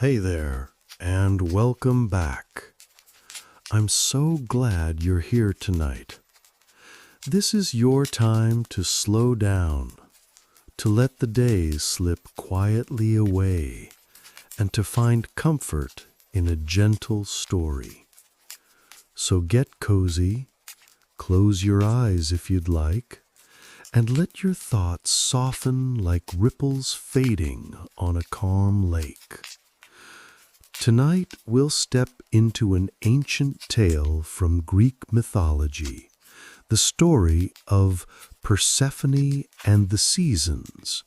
Hey there, and welcome back. I'm so glad you're here tonight. This is your time to slow down, to let the days slip quietly away, and to find comfort in a gentle story. So get cozy, close your eyes if you'd like, and let your thoughts soften like ripples fading on a calm lake. Tonight we'll step into an ancient tale from Greek mythology, the story of Persephone and the seasons.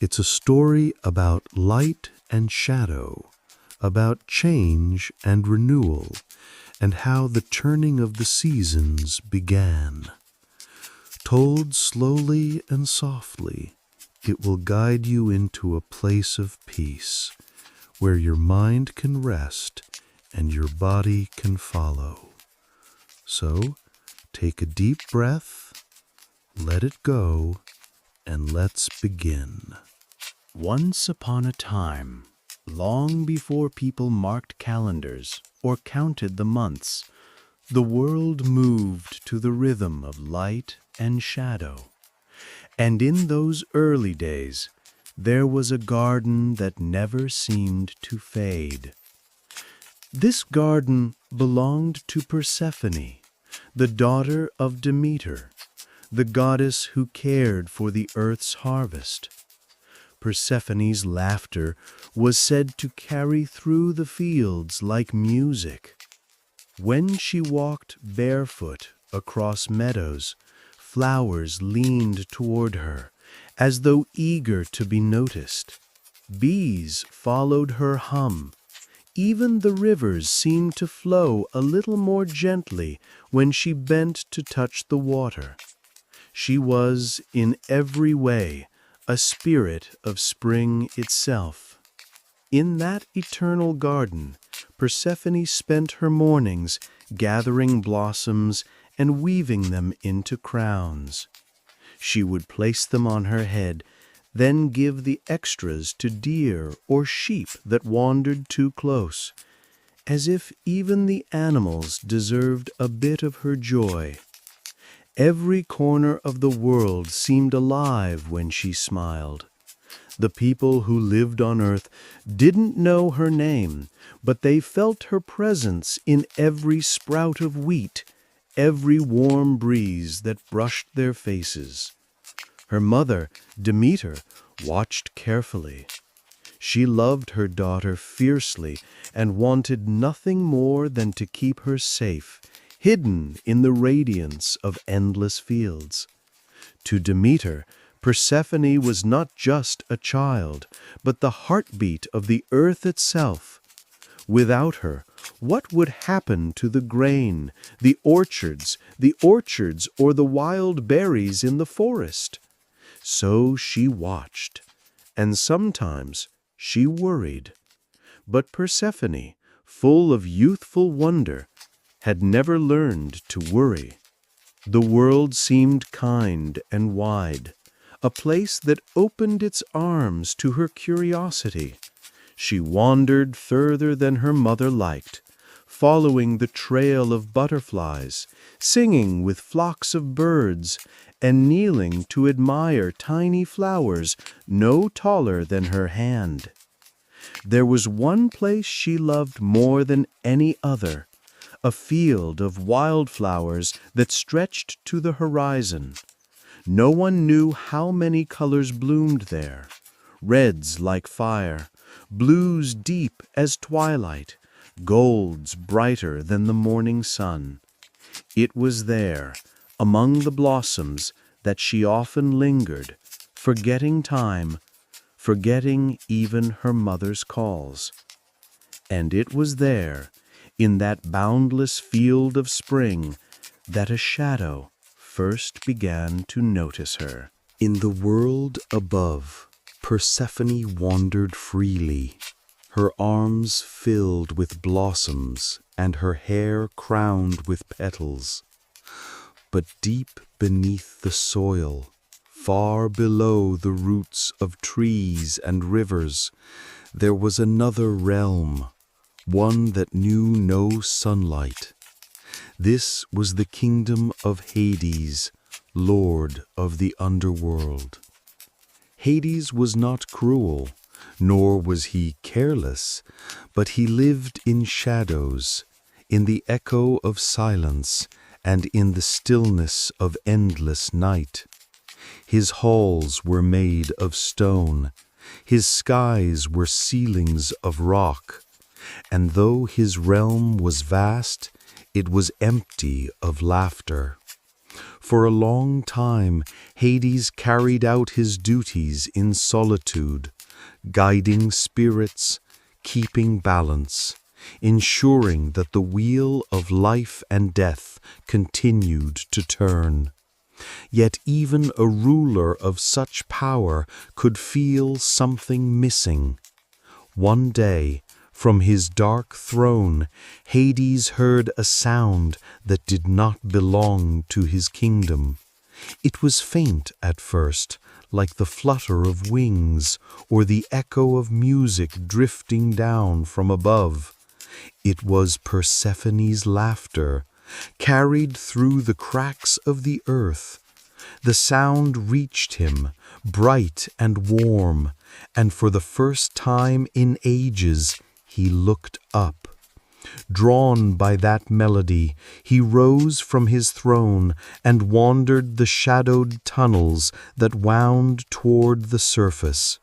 It's a story about light and shadow, about change and renewal, and how the turning of the seasons began. Told slowly and softly, it will guide you into a place of peace, where your mind can rest and your body can follow. So, take a deep breath, let it go, and let's begin. Once upon a time, long before people marked calendars or counted the months, the world moved to the rhythm of light and shadow. And in those early days, there was a garden that never seemed to fade. This garden belonged to Persephone, the daughter of Demeter, the goddess who cared for the earth's harvest. Persephone's laughter was said to carry through the fields like music. When she walked barefoot across meadows, flowers leaned toward her, as though eager to be noticed. Bees followed her hum. Even the rivers seemed to flow a little more gently when she bent to touch the water. She was, in every way, a spirit of spring itself. In that eternal garden, Persephone spent her mornings gathering blossoms and weaving them into crowns. She would place them on her head, then give the extras to deer or sheep that wandered too close, as if even the animals deserved a bit of her joy. Every corner of the world seemed alive when she smiled. The people who lived on earth didn't know her name, but they felt her presence in every sprout of wheat, every warm breeze that brushed their faces. Her mother, Demeter, watched carefully. She loved her daughter fiercely and wanted nothing more than to keep her safe, hidden in the radiance of endless fields. To Demeter, Persephone was not just a child, but the heartbeat of the earth itself. Without her, what would happen to the grain, the orchards, or the wild berries in the forest? So she watched, and sometimes she worried. But Persephone, full of youthful wonder, had never learned to worry. The world seemed kind and wide, a place that opened its arms to her curiosity. She wandered further than her mother liked, following the trail of butterflies, singing with flocks of birds, and kneeling to admire tiny flowers no taller than her hand. There was one place she loved more than any other, a field of wildflowers that stretched to the horizon. No one knew how many colors bloomed there: reds like fire, blues deep as twilight, golds brighter than the morning sun. It was there, among the blossoms, that she often lingered, forgetting time, forgetting even her mother's calls. And it was there, in that boundless field of spring, that a shadow first began to notice her. In the world above, Persephone wandered freely, her arms filled with blossoms and her hair crowned with petals. But deep beneath the soil, far below the roots of trees and rivers, There was another realm, one that knew no sunlight. This was the kingdom of Hades, lord of the underworld. Hades was not cruel, nor was he careless, but he lived in shadows, in the echo of silence, and in the stillness of endless night. His halls were made of stone, his skies were ceilings of rock, and though his realm was vast, it was empty of laughter. For a long time, Hades carried out his duties in solitude, guiding spirits, keeping balance, ensuring that the wheel of life and death continued to turn. Yet even a ruler of such power could feel something missing. One day, from his dark throne, Hades heard a sound that did not belong to his kingdom. It was faint at first, like the flutter of wings or the echo of music drifting down from above. It was Persephone's laughter, carried through the cracks of the earth. The sound reached him, bright and warm, and for the first time in ages, he looked up. Drawn by that melody, he rose from his throne and wandered the shadowed tunnels that wound toward the surface.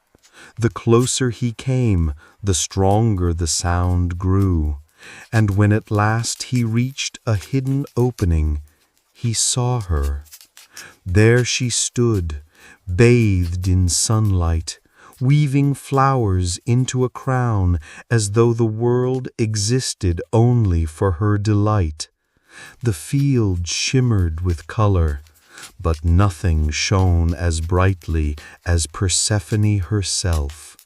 The closer he came, the stronger the sound grew, and when at last he reached a hidden opening, he saw her. There she stood, bathed in sunlight, weaving flowers into a crown as though the world existed only for her delight. The field shimmered with color, but nothing shone as brightly as Persephone herself.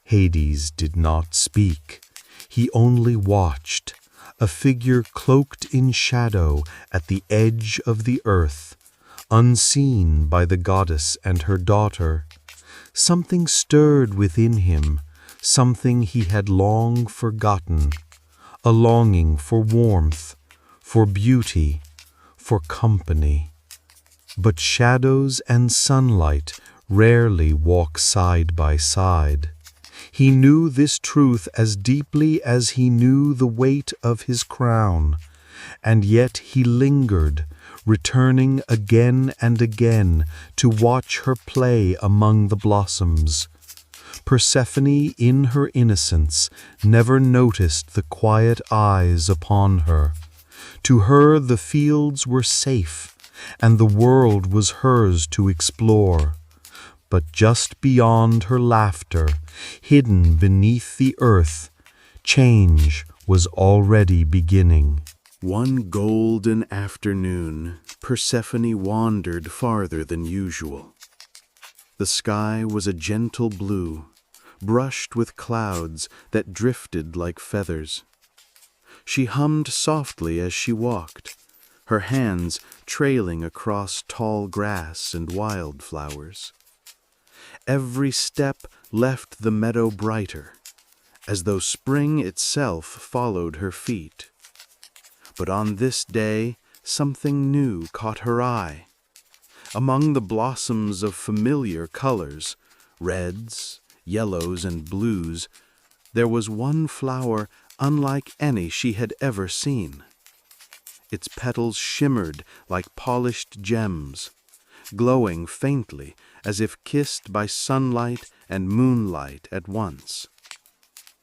Hades did not speak. He only watched, a figure cloaked in shadow at the edge of the earth, unseen by the goddess and her daughter. Something stirred within him, something he had long forgotten, a longing for warmth, for beauty, for company. But shadows and sunlight rarely walk side by side. He knew this truth as deeply as he knew the weight of his crown, and yet he lingered, returning again and again to watch her play among the blossoms. Persephone, in her innocence, never noticed the quiet eyes upon her. To her the fields were safe, and the world was hers to explore. But just beyond her laughter, hidden beneath the earth, change was already beginning. One golden afternoon, Persephone wandered farther than usual. The sky was a gentle blue, brushed with clouds that drifted like feathers. She hummed softly as she walked, her hands trailing across tall grass and wildflowers. Every step left the meadow brighter, as though spring itself followed her feet. But on this day, something new caught her eye. Among the blossoms of familiar colors, reds, yellows, and blues, there was one flower unlike any she had ever seen. Its petals shimmered like polished gems, glowing faintly as if kissed by sunlight and moonlight at once.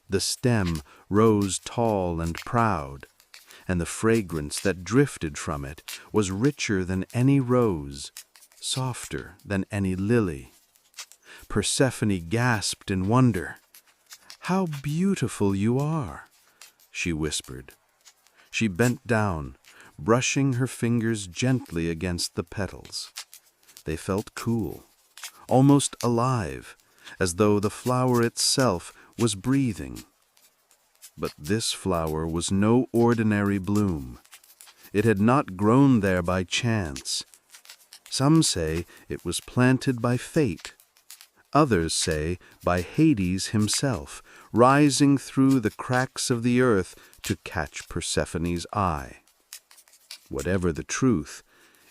The stem rose tall and proud, and the fragrance that drifted from it was richer than any rose, softer than any lily. Persephone gasped in wonder. "How beautiful you are," she whispered. She bent down, brushing her fingers gently against the petals. They felt cool, almost alive, as though the flower itself was breathing. But this flower was no ordinary bloom. It had not grown there by chance. Some say it was planted by fate. Others say by Hades himself, rising through the cracks of the earth to catch Persephone's eye. Whatever the truth,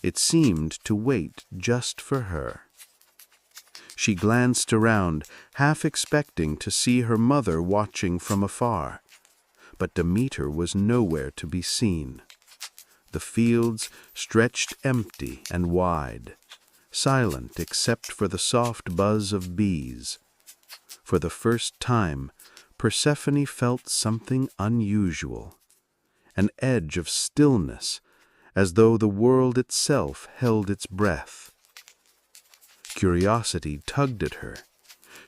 it seemed to wait just for her. She glanced around, half expecting to see her mother watching from afar. But Demeter was nowhere to be seen. The fields stretched empty and wide, silent except for the soft buzz of bees. For the first time, Persephone felt something unusual, an edge of stillness, as though the world itself held its breath. Curiosity tugged at her.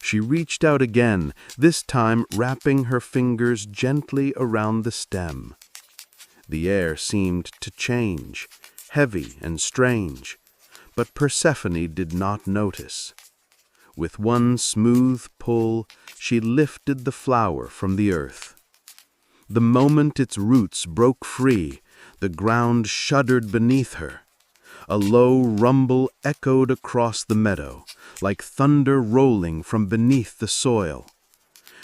She reached out again, this time wrapping her fingers gently around the stem. The air seemed to change, heavy and strange, but Persephone did not notice. With one smooth pull, she lifted the flower from the earth. The moment its roots broke free, the ground shuddered beneath her. A low rumble echoed across the meadow, like thunder rolling from beneath the soil.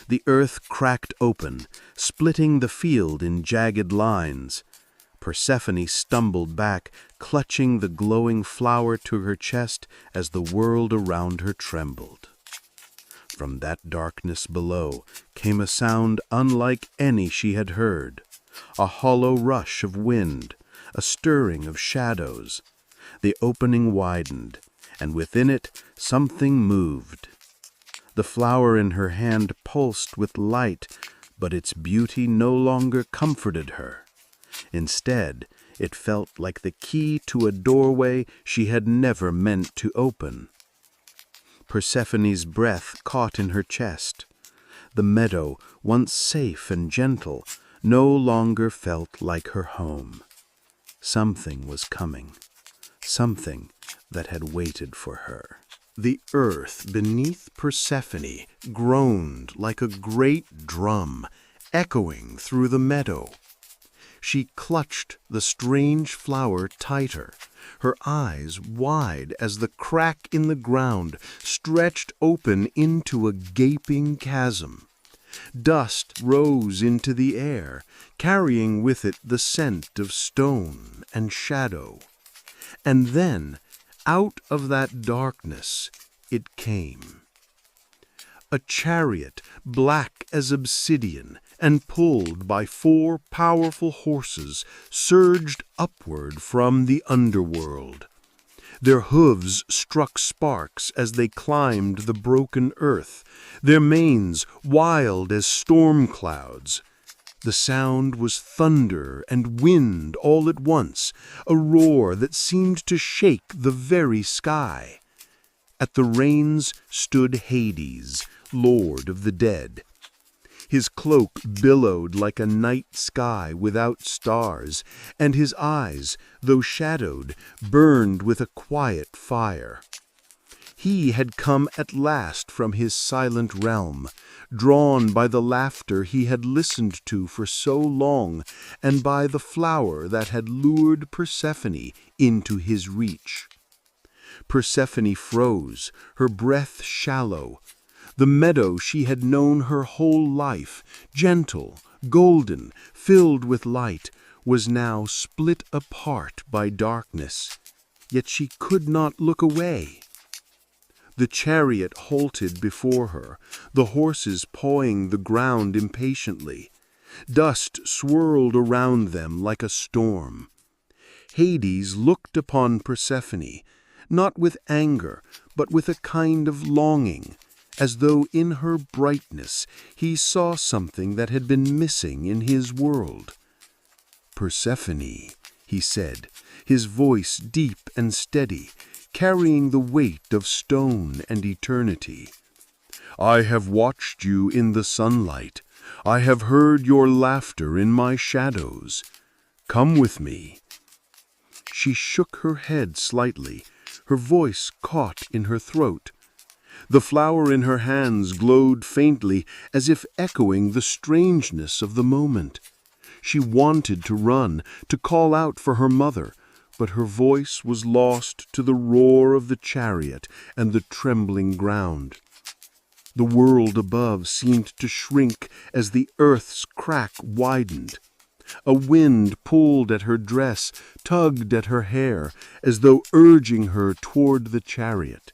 The earth cracked open, splitting the field in jagged lines. Persephone stumbled back, clutching the glowing flower to her chest as the world around her trembled. From that darkness below came a sound unlike any she had heard, a hollow rush of wind, a stirring of shadows. The opening widened, and within it something moved. The flower in her hand pulsed with light, but its beauty no longer comforted her. Instead, it felt like the key to a doorway she had never meant to open. Persephone's breath caught in her chest. The meadow, once safe and gentle, no longer felt like her home. Something was coming. Something that had waited for her. The earth beneath Persephone groaned like a great drum, echoing through the meadow. She clutched the strange flower tighter, her eyes wide as the crack in the ground stretched open into a gaping chasm. Dust rose into the air, carrying with it the scent of stone and shadow. And then, out of that darkness, it came. A chariot, black as obsidian, and pulled by 4 powerful horses, surged upward from the underworld. Their hooves struck sparks as they climbed the broken earth, their manes wild as storm clouds. The sound was thunder and wind all at once, a roar that seemed to shake the very sky. At the reins stood Hades, lord of the dead. His cloak billowed like a night sky without stars, and his eyes, though shadowed, burned with a quiet fire. He had come at last from his silent realm, drawn by the laughter he had listened to for so long, and by the flower that had lured Persephone into his reach. Persephone froze, her breath shallow. The meadow she had known her whole life, gentle, golden, filled with light, was now split apart by darkness. Yet she could not look away. The chariot halted before her, the horses pawing the ground impatiently. Dust swirled around them like a storm. Hades looked upon Persephone, not with anger, but with a kind of longing, as though in her brightness he saw something that had been missing in his world. "Persephone," he said, his voice deep and steady, carrying the weight of stone and eternity. "I have watched you in the sunlight. I have heard your laughter in my shadows. Come with me." She shook her head slightly, her voice caught in her throat. The flower in her hands glowed faintly, as if echoing the strangeness of the moment. She wanted to run, to call out for her mother, but her voice was lost to the roar of the chariot and the trembling ground. The world above seemed to shrink as the earth's crack widened. A wind pulled at her dress, tugged at her hair, as though urging her toward the chariot.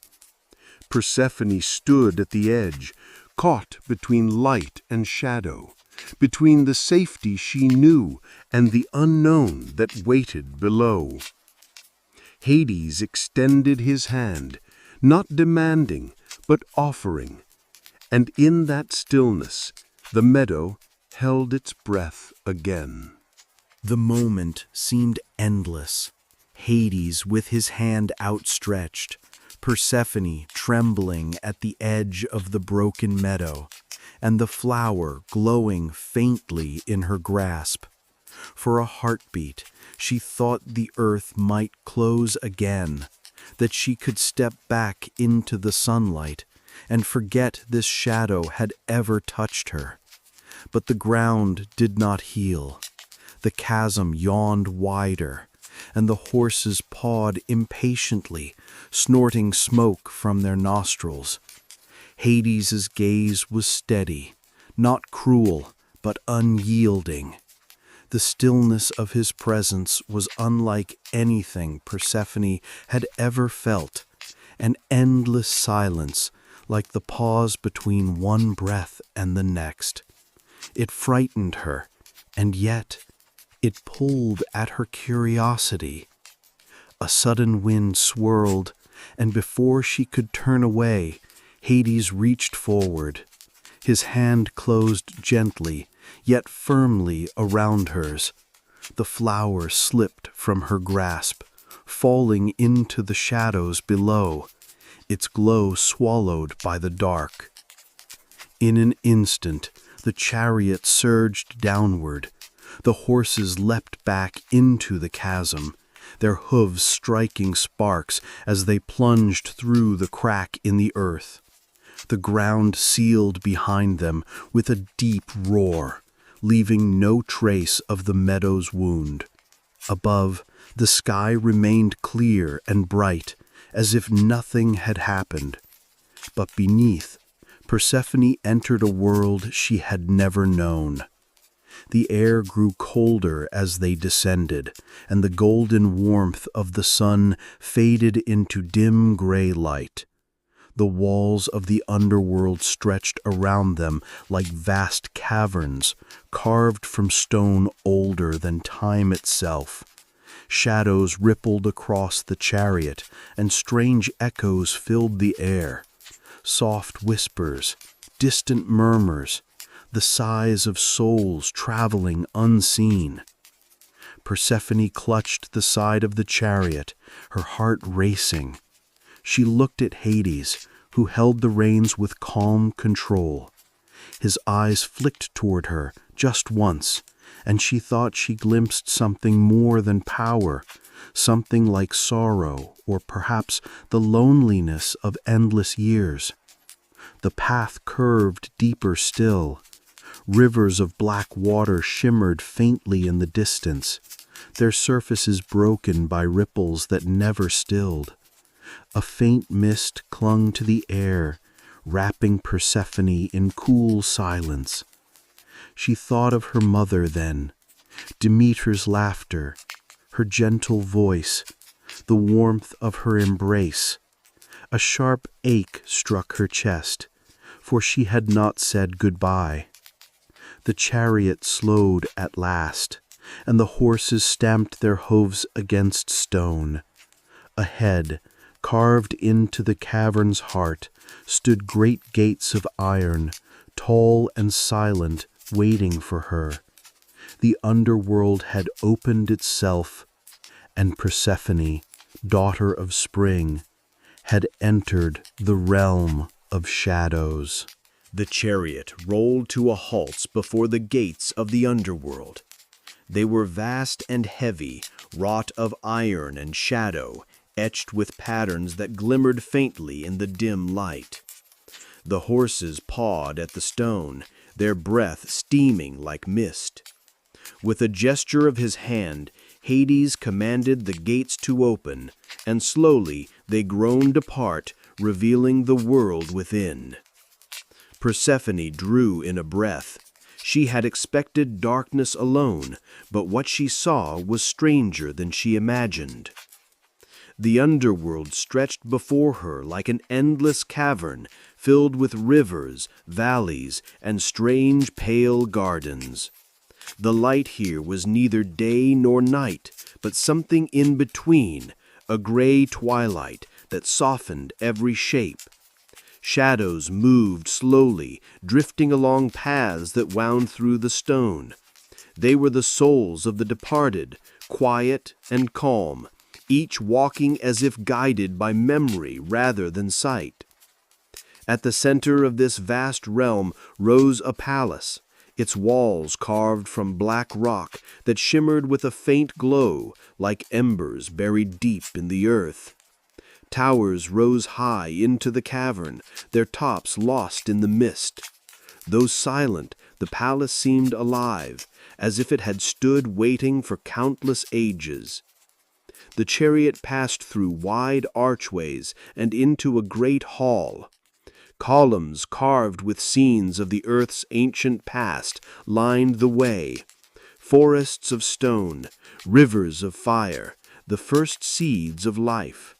Persephone stood at the edge, caught between light and shadow, between the safety she knew and the unknown that waited below. Hades extended his hand, not demanding, but offering, and in that stillness the meadow held its breath again. The moment seemed endless. Hades with his hand outstretched, Persephone trembling at the edge of the broken meadow, and the flower glowing faintly in her grasp. For a heartbeat, she thought the earth might close again, that she could step back into the sunlight and forget this shadow had ever touched her. But the ground did not heal. The chasm yawned wider, and the horses pawed impatiently, snorting smoke from their nostrils. Hades's gaze was steady, not cruel, but unyielding. The stillness of his presence was unlike anything Persephone had ever felt, an endless silence like the pause between one breath and the next. It frightened her, and yet it pulled at her curiosity. A sudden wind swirled, and before she could turn away, Hades reached forward. His hand closed gently, yet firmly around hers. The flower slipped from her grasp, falling into the shadows below, its glow swallowed by the dark. In an instant, the chariot surged downward. The horses leapt back into the chasm, their hooves striking sparks as they plunged through the crack in the earth. The ground sealed behind them with a deep roar, leaving no trace of the meadow's wound. Above, the sky remained clear and bright, as if nothing had happened. But beneath, Persephone entered a world she had never known. The air grew colder as they descended, and the golden warmth of the sun faded into dim gray light. The walls of the underworld stretched around them like vast caverns, carved from stone older than time itself. Shadows rippled across the chariot, and strange echoes filled the air. Soft whispers, distant murmurs, the sighs of souls traveling unseen. Persephone clutched the side of the chariot, her heart racing. She looked at Hades, who held the reins with calm control. His eyes flicked toward her just once, and she thought she glimpsed something more than power, something like sorrow or perhaps the loneliness of endless years. The path curved deeper still. Rivers of black water shimmered faintly in the distance, their surfaces broken by ripples that never stilled. A faint mist clung to the air, wrapping Persephone in cool silence. She thought of her mother then, Demeter's laughter, her gentle voice, the warmth of her embrace. A sharp ache struck her chest, for she had not said goodbye. The chariot slowed at last, and the horses stamped their hooves against stone. Ahead, carved into the cavern's heart, stood great gates of iron, tall and silent, waiting for her. The underworld had opened itself, and Persephone, daughter of spring, had entered the realm of shadows. The chariot rolled to a halt before the gates of the underworld. They were vast and heavy, wrought of iron and shadow, etched with patterns that glimmered faintly in the dim light. The horses pawed at the stone, their breath steaming like mist. With a gesture of his hand, Hades commanded the gates to open, and slowly they groaned apart, revealing the world within. Persephone drew in a breath. She had expected darkness alone, but what she saw was stranger than she imagined. The underworld stretched before her like an endless cavern filled with rivers, valleys, and strange pale gardens. The light here was neither day nor night, but something in between, a gray twilight that softened every shape. Shadows moved slowly, drifting along paths that wound through the stone. They were the souls of the departed, quiet and calm, each walking as if guided by memory rather than sight. At the center of this vast realm rose a palace, its walls carved from black rock that shimmered with a faint glow like embers buried deep in the earth. Towers rose high into the cavern, their tops lost in the mist. Though silent, the palace seemed alive, as if it had stood waiting for countless ages. The chariot passed through wide archways and into a great hall. Columns carved with scenes of the earth's ancient past lined the way. Forests of stone, rivers of fire, the first seeds of life.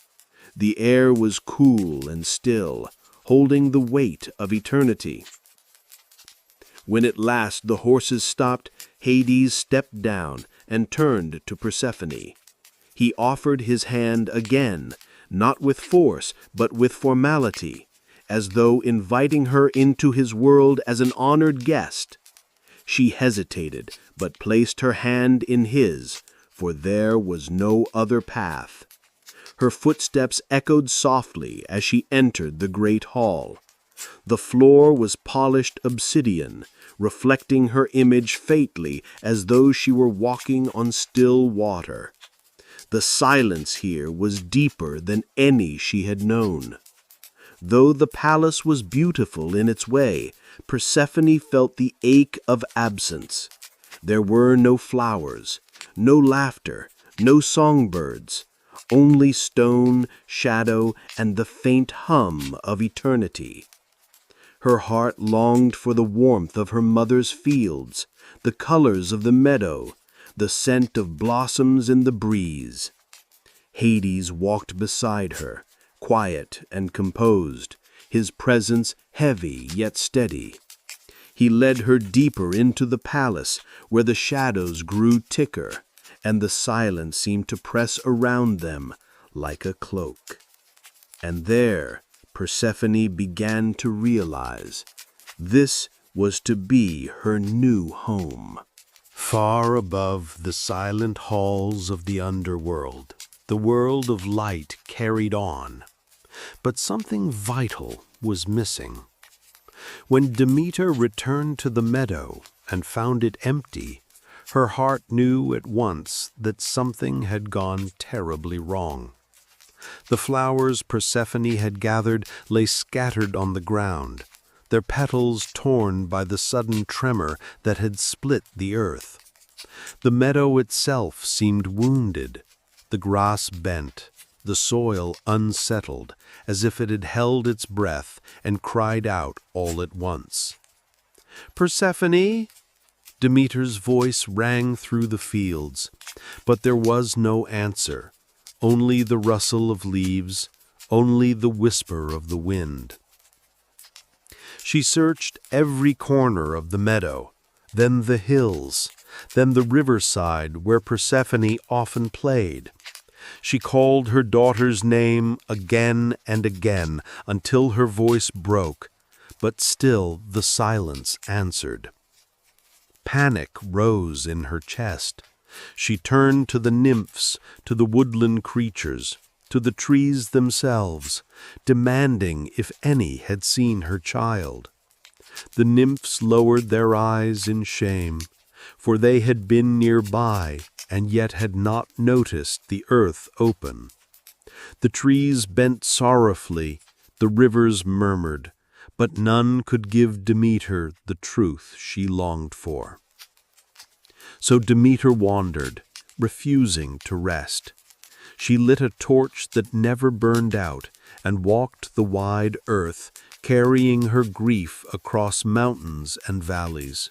The air was cool and still, holding the weight of eternity. When at last the horses stopped, Hades stepped down and turned to Persephone. He offered his hand again, not with force, but with formality, as though inviting her into his world as an honored guest. She hesitated, but placed her hand in his, for there was no other path. Her footsteps echoed softly as she entered the great hall. The floor was polished obsidian, reflecting her image faintly as though she were walking on still water. The silence here was deeper than any she had known. Though the palace was beautiful in its way, Persephone felt the ache of absence. There were no flowers, no laughter, no songbirds, only stone, shadow, and the faint hum of eternity. Her heart longed for the warmth of her mother's fields, the colors of the meadow, the scent of blossoms in the breeze. Hades walked beside her, quiet and composed, his presence heavy yet steady. He led her deeper into the palace, where the shadows grew thicker, and the silence seemed to press around them like a cloak. And there Persephone began to realize this was to be her new home. Far above the silent halls of the underworld, the world of light carried on. But something vital was missing. When Demeter returned to the meadow and found it empty, her heart knew at once that something had gone terribly wrong. The flowers Persephone had gathered lay scattered on the ground, their petals torn by the sudden tremor that had split the earth. The meadow itself seemed wounded, the grass bent, the soil unsettled, as if it had held its breath and cried out all at once. "Persephone!" Demeter's voice rang through the fields, but there was no answer, only the rustle of leaves, only the whisper of the wind. She searched every corner of the meadow, then the hills, then the riverside where Persephone often played. She called her daughter's name again and again until her voice broke, but still the silence answered. Panic rose in her chest. She turned to the nymphs, to the woodland creatures, to the trees themselves, demanding if any had seen her child. The nymphs lowered their eyes in shame, for they had been nearby and yet had not noticed the earth open. The trees bent sorrowfully, the rivers murmured, but none could give Demeter the truth she longed for. So Demeter wandered, refusing to rest. She lit a torch that never burned out and walked the wide earth, carrying her grief across mountains and valleys.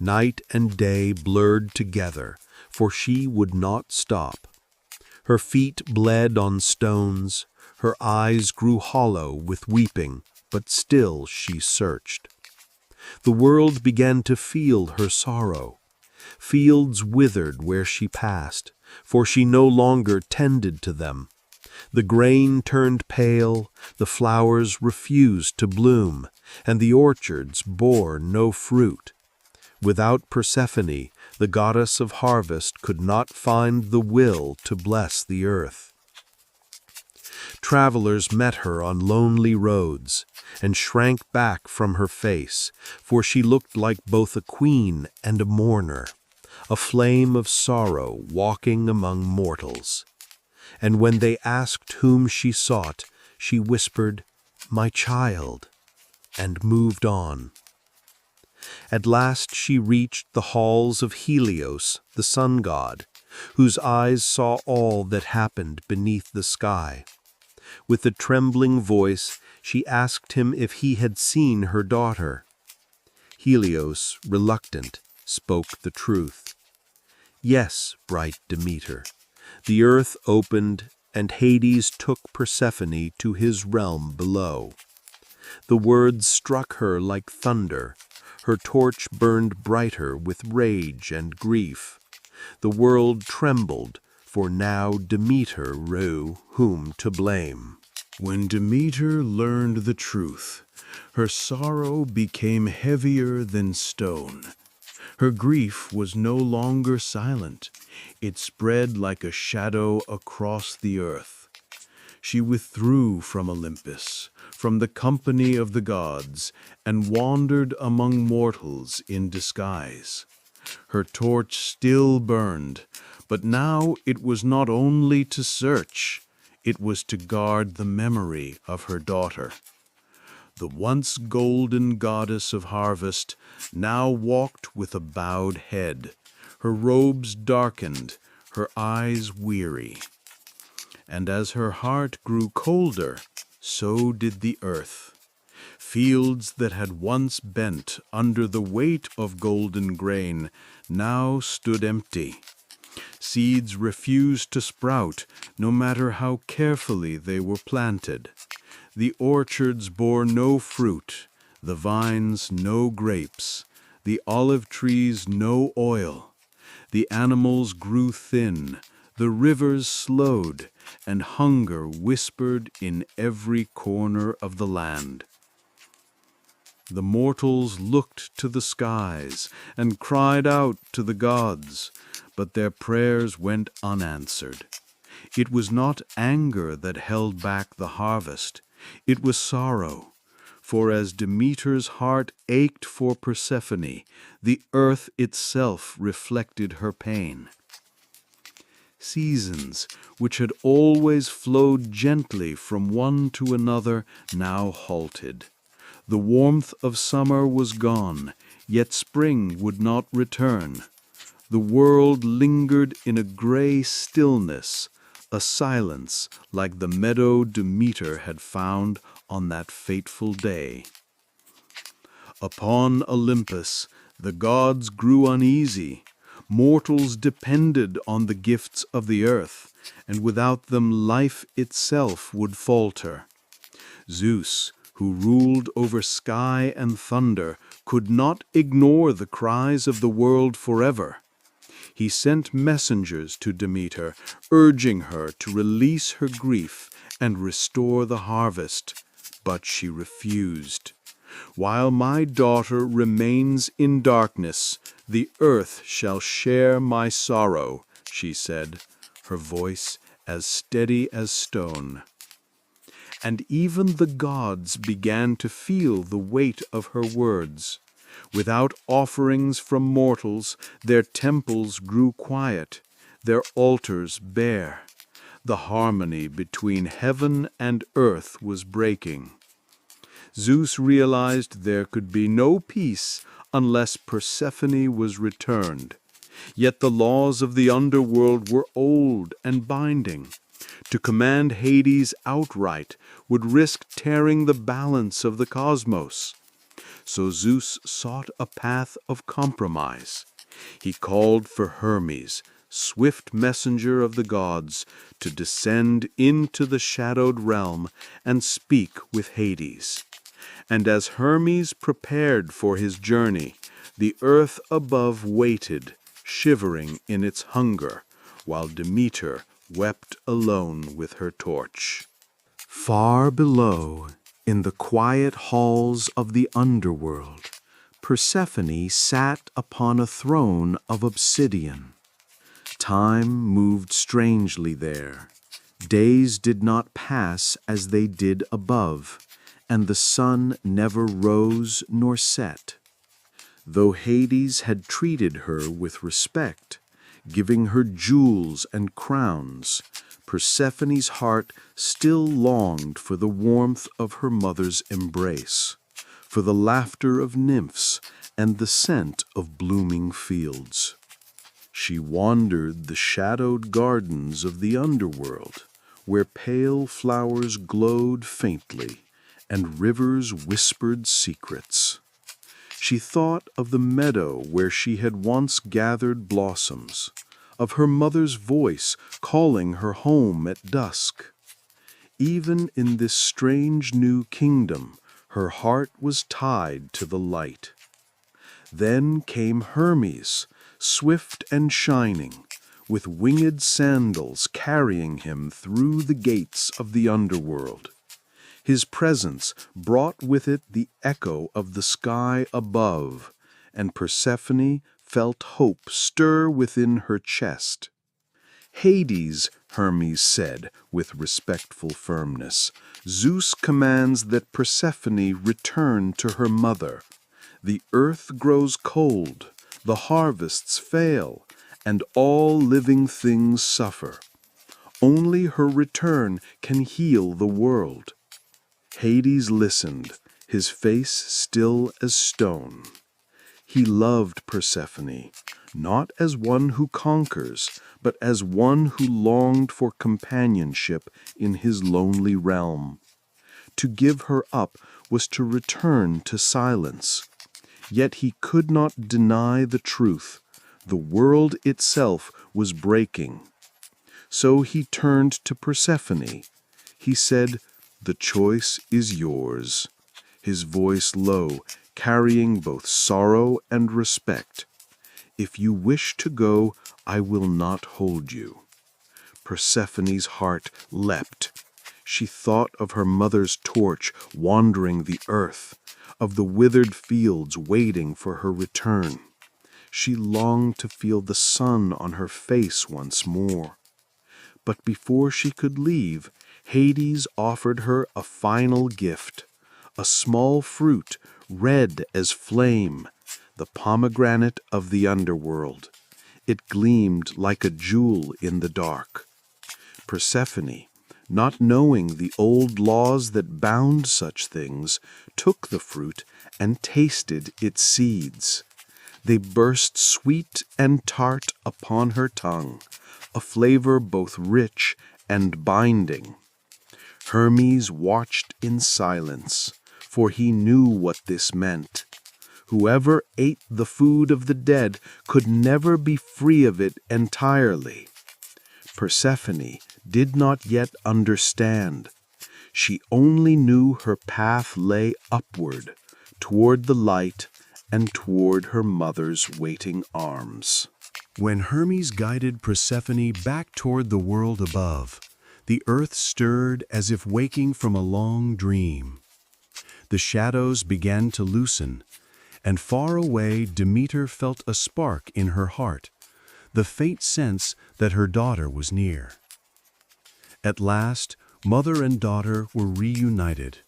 Night and day blurred together, for she would not stop. Her feet bled on stones, her eyes grew hollow with weeping, but still she searched. The world began to feel her sorrow. Fields withered where she passed, for she no longer tended to them. The grain turned pale, the flowers refused to bloom, and the orchards bore no fruit. Without Persephone, the goddess of harvest could not find the will to bless the earth. Travelers met her on lonely roads, and shrank back from her face, for she looked like both a queen and a mourner, a flame of sorrow walking among mortals. And when they asked whom she sought, she whispered, "My child," and moved on. At last she reached the halls of Helios, the sun god, whose eyes saw all that happened beneath the sky. With a trembling voice, she asked him if he had seen her daughter. Helios, reluctant, spoke the truth. "Yes, bright Demeter." The earth opened, and Hades took Persephone to his realm below. The words struck her like thunder. Her torch burned brighter with rage and grief. The world trembled, for now Demeter knew whom to blame. When Demeter learned the truth, her sorrow became heavier than stone. Her grief was no longer silent. It spread like a shadow across the earth. She withdrew from Olympus, from the company of the gods, and wandered among mortals in disguise. Her torch still burned, but now it was not only to search, it was to guard the memory of her daughter. The once golden goddess of harvest now walked with a bowed head, her robes darkened, her eyes weary. And as her heart grew colder, so did the earth. Fields that had once bent under the weight of golden grain now stood empty. Seeds refused to sprout, no matter how carefully they were planted. The orchards bore no fruit, the vines no grapes, the olive trees no oil. The animals grew thin, the rivers slowed, and hunger whispered in every corner of the land. The mortals looked to the skies and cried out to the gods, but their prayers went unanswered. It was not anger that held back the harvest, it was sorrow. For as Demeter's heart ached for Persephone, the earth itself reflected her pain. Seasons, which had always flowed gently from one to another, now halted. The warmth of summer was gone, yet spring would not return. The world lingered in a gray stillness, a silence like the meadow Demeter had found on that fateful day. Upon Olympus, the gods grew uneasy. Mortals depended on the gifts of the earth, and without them life itself would falter. Zeus, who ruled over sky and thunder, could not ignore the cries of the world forever. He sent messengers to Demeter, urging her to release her grief and restore the harvest, but she refused. "While my daughter remains in darkness, the earth shall share my sorrow," she said, her voice as steady as stone. And even the gods began to feel the weight of her words. Without offerings from mortals, their temples grew quiet, their altars bare. The harmony between heaven and earth was breaking. Zeus realized there could be no peace unless Persephone was returned. Yet the laws of the underworld were old and binding. To command Hades outright would risk tearing the balance of the cosmos. So Zeus sought a path of compromise. He called for Hermes, swift messenger of the gods, to descend into the shadowed realm and speak with Hades. And as Hermes prepared for his journey, the earth above waited, shivering in its hunger, while Demeter wept alone with her torch. Far below, in the quiet halls of the underworld, Persephone sat upon a throne of obsidian. Time moved strangely there. Days did not pass as they did above, and the sun never rose nor set. Though Hades had treated her with respect, giving her jewels and crowns, Persephone's heart still longed for the warmth of her mother's embrace, for the laughter of nymphs and the scent of blooming fields. She wandered the shadowed gardens of the underworld, where pale flowers glowed faintly and rivers whispered secrets. She thought of the meadow where she had once gathered blossoms, of her mother's voice calling her home at dusk. Even in this strange new kingdom, her heart was tied to the light. Then came Hermes, swift and shining, with winged sandals carrying him through the gates of the underworld. His presence brought with it the echo of the sky above, and Persephone felt hope stir within her chest. Hades, Hermes said with respectful firmness, Zeus commands that Persephone return to her mother. The earth grows cold, the harvests fail, and all living things suffer. Only her return can heal the world. Hades listened, his face still as stone. He loved Persephone, not as one who conquers, but as one who longed for companionship in his lonely realm. To give her up was to return to silence. Yet he could not deny the truth. The world itself was breaking. So he turned to Persephone. He said, "The choice is yours," his voice low, carrying both sorrow and respect. "If you wish to go, I will not hold you." Persephone's heart leapt. She thought of her mother's torch wandering the earth, of the withered fields waiting for her return. She longed to feel the sun on her face once more. But before she could leave, Hades offered her a final gift, a small fruit, red as flame, the pomegranate of the underworld. It gleamed like a jewel in the dark. Persephone, not knowing the old laws that bound such things, took the fruit and tasted its seeds. They burst sweet and tart upon her tongue, a flavor both rich and binding. Hermes watched in silence, for he knew what this meant. Whoever ate the food of the dead could never be free of it entirely. Persephone did not yet understand. She only knew her path lay upward, toward the light and toward her mother's waiting arms. When Hermes guided Persephone back toward the world above, the earth stirred as if waking from a long dream. The shadows began to loosen, and far away Demeter felt a spark in her heart, the faint sense that her daughter was near. At last, mother and daughter were reunited.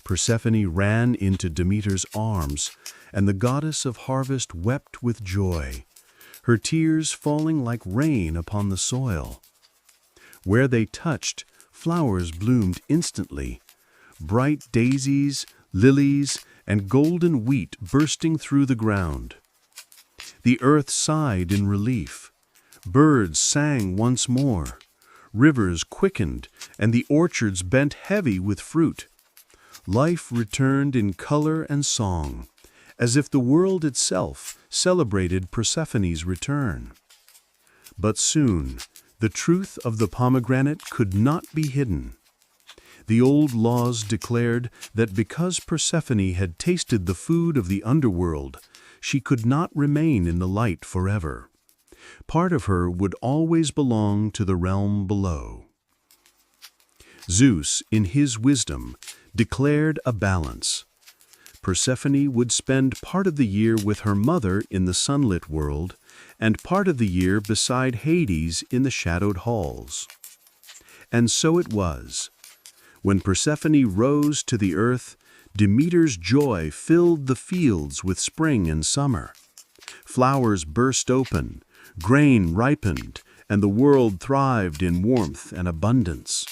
Persephone ran into Demeter's arms, and the goddess of harvest wept with joy, her tears falling like rain upon the soil. Where they touched, flowers bloomed instantly, bright daisies, lilies, and golden wheat bursting through the ground. The earth sighed in relief. Birds sang once more. Rivers quickened, and the orchards bent heavy with fruit. Life returned in color and song, as if the world itself celebrated Persephone's return. But soon, the truth of the pomegranate could not be hidden. The old laws declared that because Persephone had tasted the food of the underworld, she could not remain in the light forever. Part of her would always belong to the realm below. Zeus, in his wisdom, declared a balance. Persephone would spend part of the year with her mother in the sunlit world, and part of the year beside Hades in the shadowed halls. And so it was. When Persephone rose to the earth, Demeter's joy filled the fields with spring and summer. Flowers burst open, grain ripened, and the world thrived in warmth and abundance.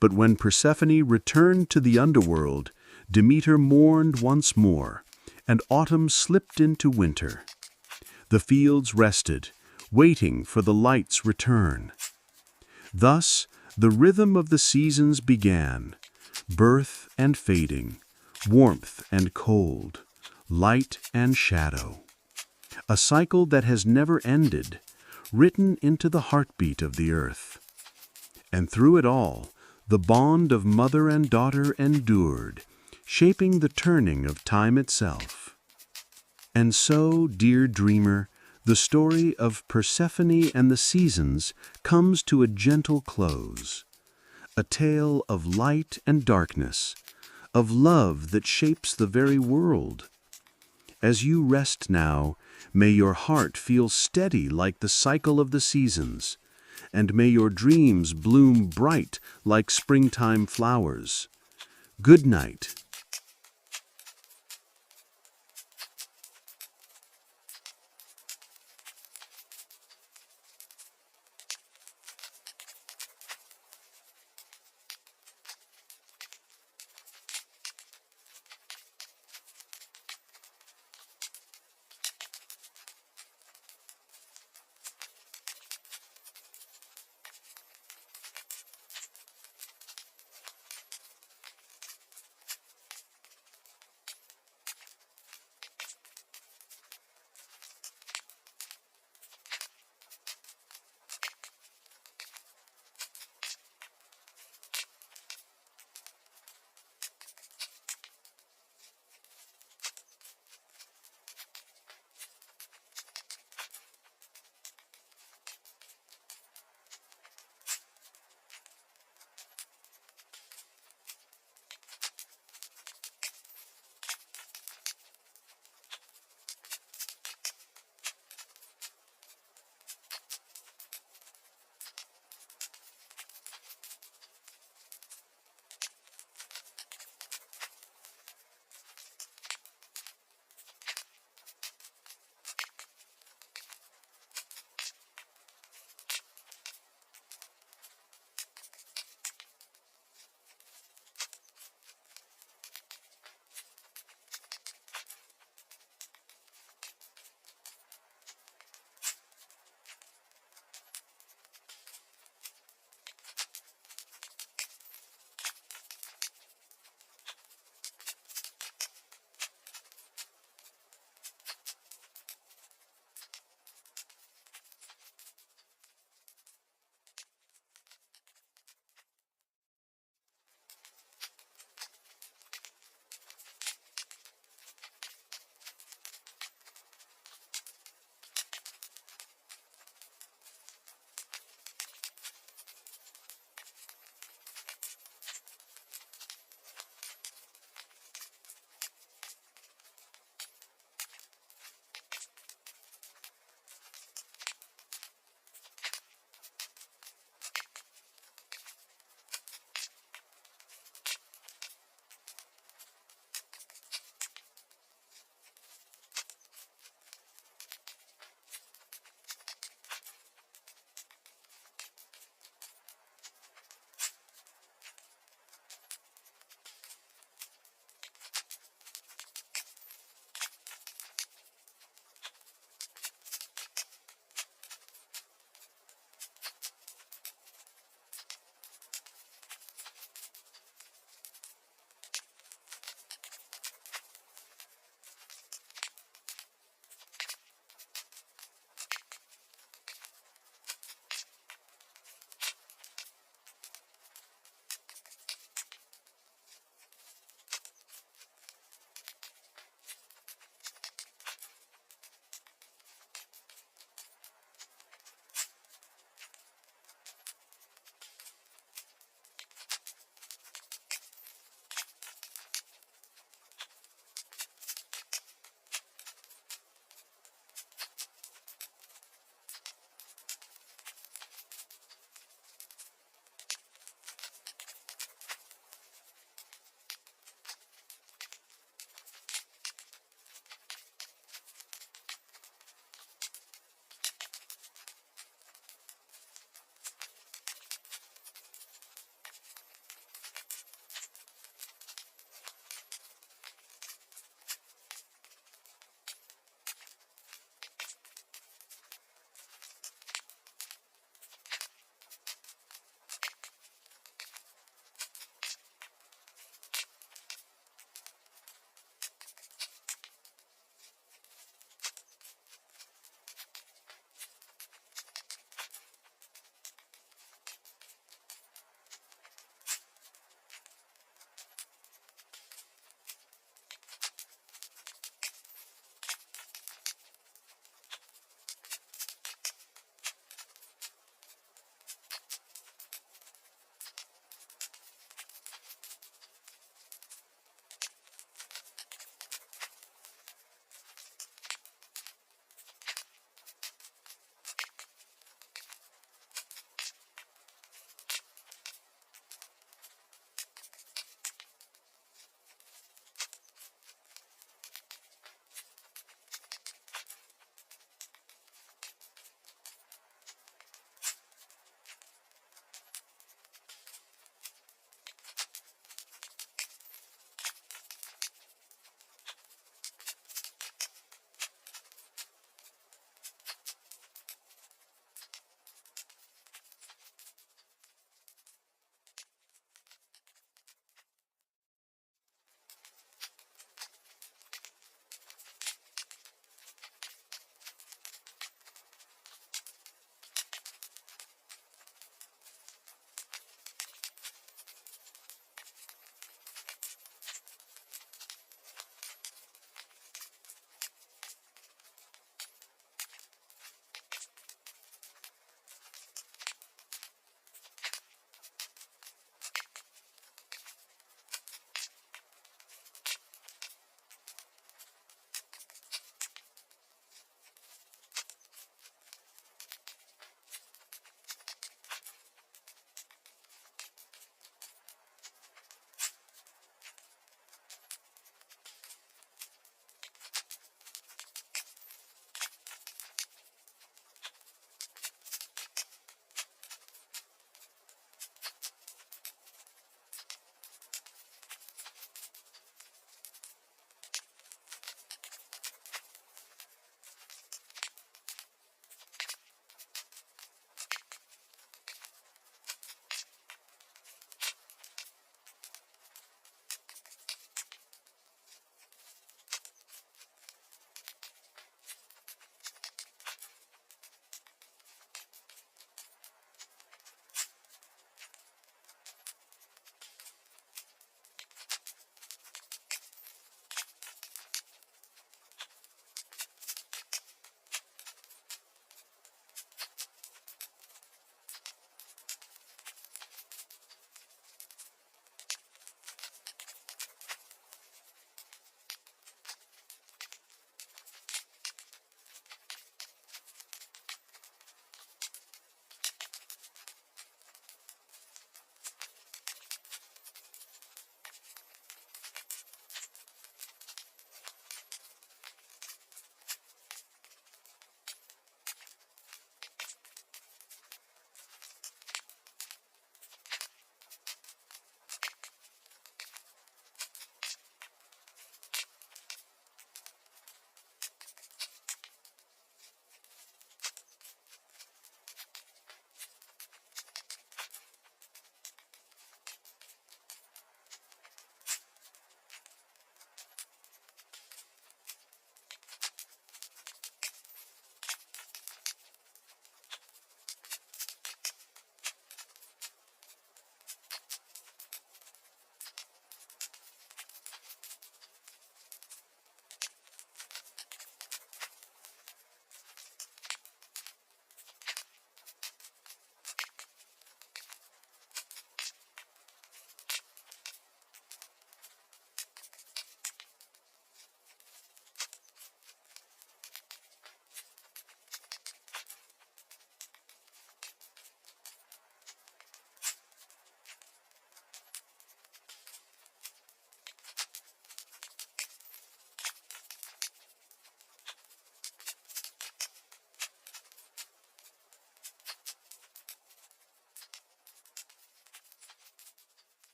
But when Persephone returned to the underworld, Demeter mourned once more, and autumn slipped into winter. The fields rested, waiting for the light's return. Thus, the rhythm of the seasons began, birth and fading, warmth and cold, light and shadow. A cycle that has never ended, written into the heartbeat of the earth. And through it all, the bond of mother and daughter endured, shaping the turning of time itself. And so, dear dreamer, the story of Persephone and the seasons comes to a gentle close. A tale of light and darkness, of love that shapes the very world. As you rest now, may your heart feel steady like the cycle of the seasons, and may your dreams bloom bright like springtime flowers. Good night,